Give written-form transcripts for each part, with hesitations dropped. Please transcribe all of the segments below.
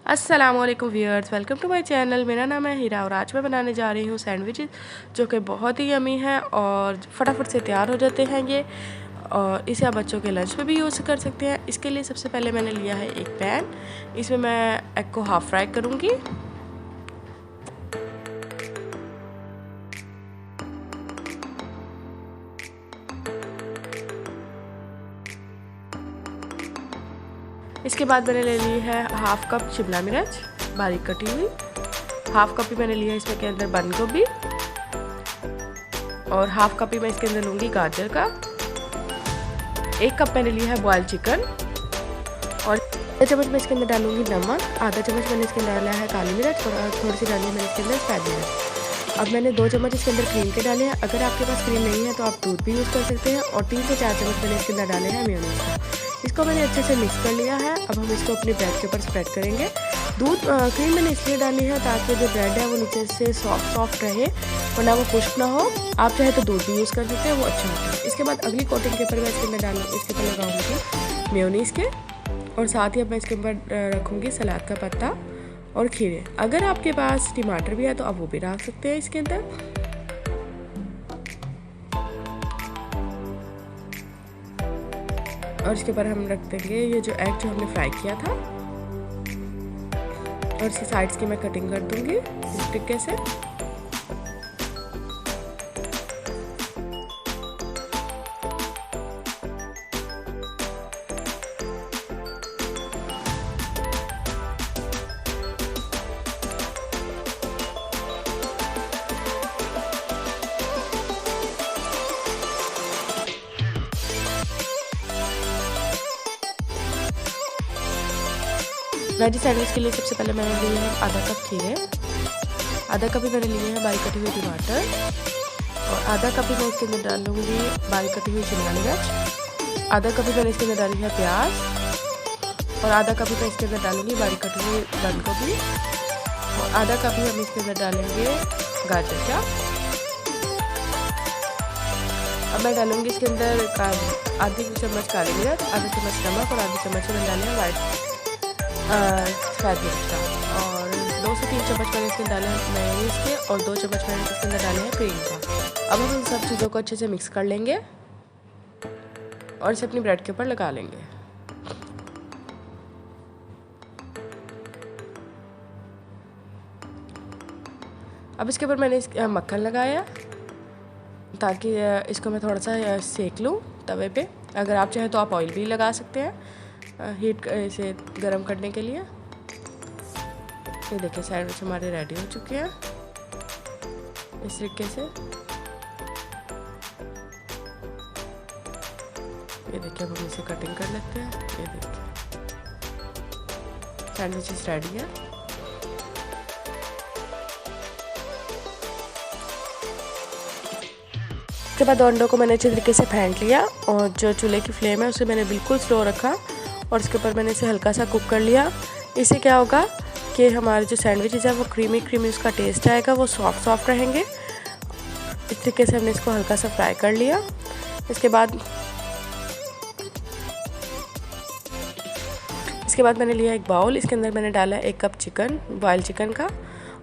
अस्सलामुअलैकुम viewers, welcome to my channel. मेरा नाम है हीरा और आज मैं बनाने जा रही हूँ सैंडविचेस जो कि बहुत ही यमी हैं और फटाफट से तैयार हो जाते हैं ये। और इसे आप बच्चों के लंच में भी यूज़ कर सकते हैं। इसके लिए सबसे पहले मैंने लिया है एक पैन। इसमें मैं एग को हाफ़ फ्राई करूँगी। इसके बाद मैंने ले ली है हाफ़ कप शिमला मिर्च बारीक कटी हुई। हाफ़ कप ही मैंने लिया है इसमें के अंदर बंद गोभी और हाफ़ कप ही मैं इसके अंदर लूँगी गाजर का। एक कप मैंने लिया है बॉयल चिकन और आधा चम्मच मैं इसके अंदर डालूँगी नमक। आधा चम्मच मैंने इसके अंदर डाला है काली मिर्च और थोड़ी सी डाली है मैंने इसके अंदर सफ़ेद मिर्च। अब मैंने 2 चम्मच इसके अंदर क्रीम के डाले हैं। अगर आपके पास क्रीम नहीं है तो आप दूध भी यूज़ कर सकते हैं। और 3 से 4 चम्मच मैंने इसके अंदर डाले हैं मेयोनीज़ का। इसको मैंने अच्छे से मिक्स कर लिया है। अब हम इसको अपनी ब्रेड के ऊपर स्प्रेड करेंगे। क्रीम मैंने इसलिए डाली है ताकि जो ब्रेड है वो नीचे से सॉफ्ट रहे, वरना वो खुश्क ना हो। आप चाहे तो दूध भी यूज़ कर सकते हैं, वो अच्छा होता है। इसके बाद अगली कोटिंग के ऊपर मैं इसके ऊपर लगाऊंगी मेयोनीज़ के और साथ ही अब मैं इसके ऊपर रखूँगी सलाद का पत्ता और खीरे। अगर आपके पास टमाटर भी है तो आप वो भी डाल सकते हैं इसके अंदर। और इसके ऊपर हम रख देंगे ये जो एग जो हमने फ्राई किया था और इसकी साइड्स की मैं कटिंग कर दूंगी इस तरीके से। वेजी सैंडविच के लिए सबसे पहले मैंने लिए हैं आधा कप खीरे, आधा कप ही मैंने लिए हैं बारीक कटी हुई टमाटर और आधा कप ही मैं इसके अंदर डालूंगी बारीक कटी हुई शिमला मिर्च। आधा कप ही मैंने इसके अंदर डाली है प्याज और आधा कप ही मैं इसके अंदर डालूंगी बारीक कटी हुई बंद गोभी और आधा कप ही हम इसके अंदर डालेंगे गाजर का। अब मैं डालूंगी इसके अंदर आधी चम्मच काली मिर्च, आधा चम्मच नमक और आधी चम्मच मैंने डाले हैं वाइट सफ़ेद मिर्च का और 2 से 3 चम्मच मैंने इसके डाले हैं मेयोनीज़ के और 2 चम्मच मैंने इसके अंदर डाले हैं क्रीम का। अब हम इन सब चीज़ों को अच्छे से मिक्स कर लेंगे और इसे अपनी ब्रेड के ऊपर लगा लेंगे। अब इसके ऊपर मैंने मक्खन लगाया ताकि इसको मैं थोड़ा सा सेक लूँ तवे पे। अगर आप चाहें तो आप ऑयल भी लगा सकते हैं हीट इसे गर्म करने के लिए। ये देखिए सैंडविच हमारे रेडी हो चुके हैं इस तरीके से। ये देखिए अब हम इसे कटिंग कर लेते हैं। ये देखिए सैंडविचेस रेडी है। उसके बाद अंडों को मैंने अच्छे तरीके से फेंट लिया और जो चूल्हे की फ्लेम है उसे मैंने बिल्कुल स्लो रखा और इसके ऊपर मैंने इसे हल्का सा कुक कर लिया। इससे क्या होगा कि हमारे जो सैंडविचेस है वो क्रीमी उसका टेस्ट आएगा, वो सॉफ्ट रहेंगे। इस तरीके से हमने इसको हल्का सा फ्राई कर लिया। इसके बाद मैंने लिया एक बाउल। इसके अंदर मैंने डाला 1 कप चिकन बॉयल चिकन का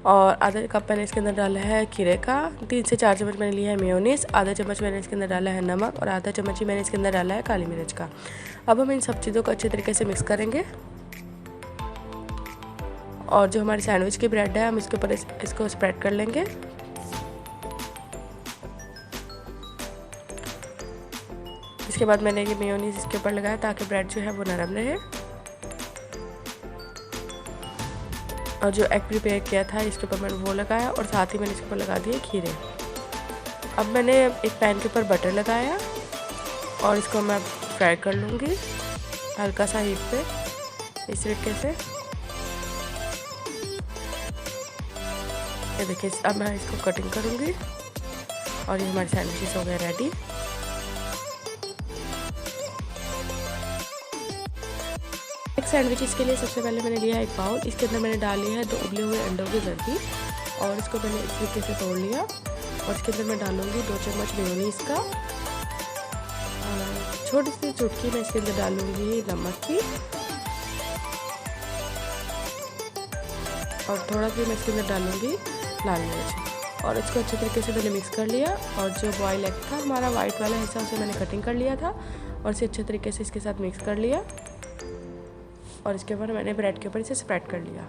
और आधा कप मैंने इसके अंदर डाला है खीरे का। 3 से 4 चम्मच मैंने लिया है मेयोनीज़, आधा चम्मच मैंने इसके अंदर डाला है नमक और आधा चम्मच ही मैंने इसके अंदर डाला है काली मिर्च का। अब हम इन सब चीज़ों को अच्छे तरीके से मिक्स करेंगे और जो हमारी सैंडविच की ब्रेड है हम इसके ऊपर इसको स्प्रेड कर लेंगे। इसके बाद मैंने ये मेयोनीज़ इसके ऊपर लगाया ताकि ब्रेड जो है वो नरम रहे। और जो एग प्रिपेयर किया था इसके ऊपर मैंने वो लगाया और साथ ही मैंने इसके ऊपर लगा दिए खीरे। अब मैंने एक पैन के ऊपर बटर लगाया और इसको मैं फ्राई कर लूँगी हल्का सा हीट पे इस तरीके से। ये देखिए अब मैं इसको कटिंग करूँगी और ये हमारे सैंडविचेस हो गए रेडी। एक सैंडविचेस के लिए सबसे पहले मैंने लिया एक बाउल। इसके अंदर मैंने डाली है 2 उबले हुए अंडों की जर्दी और इसको मैंने इस तरीके से तोड़ लिया और इसके अंदर मैं डालूँगी 2 चम्मच मेयोनीज़ का। छोटी सी चुटकी मैं इसके अंदर डालूँगी नमक की और थोड़ा सी मैं इसके अंदर डालूँगी लाल मिर्च और इसको अच्छे तरीके से मैंने मिक्स कर लिया। और जो बॉयल एग था हमारा वाइट वाला हिस्सा, उसे मैंने कटिंग कर लिया था और इसे अच्छे तरीके से इसके साथ मिक्स कर लिया और इसके ऊपर मैंने ब्रेड के ऊपर इसे स्प्रेड कर लिया।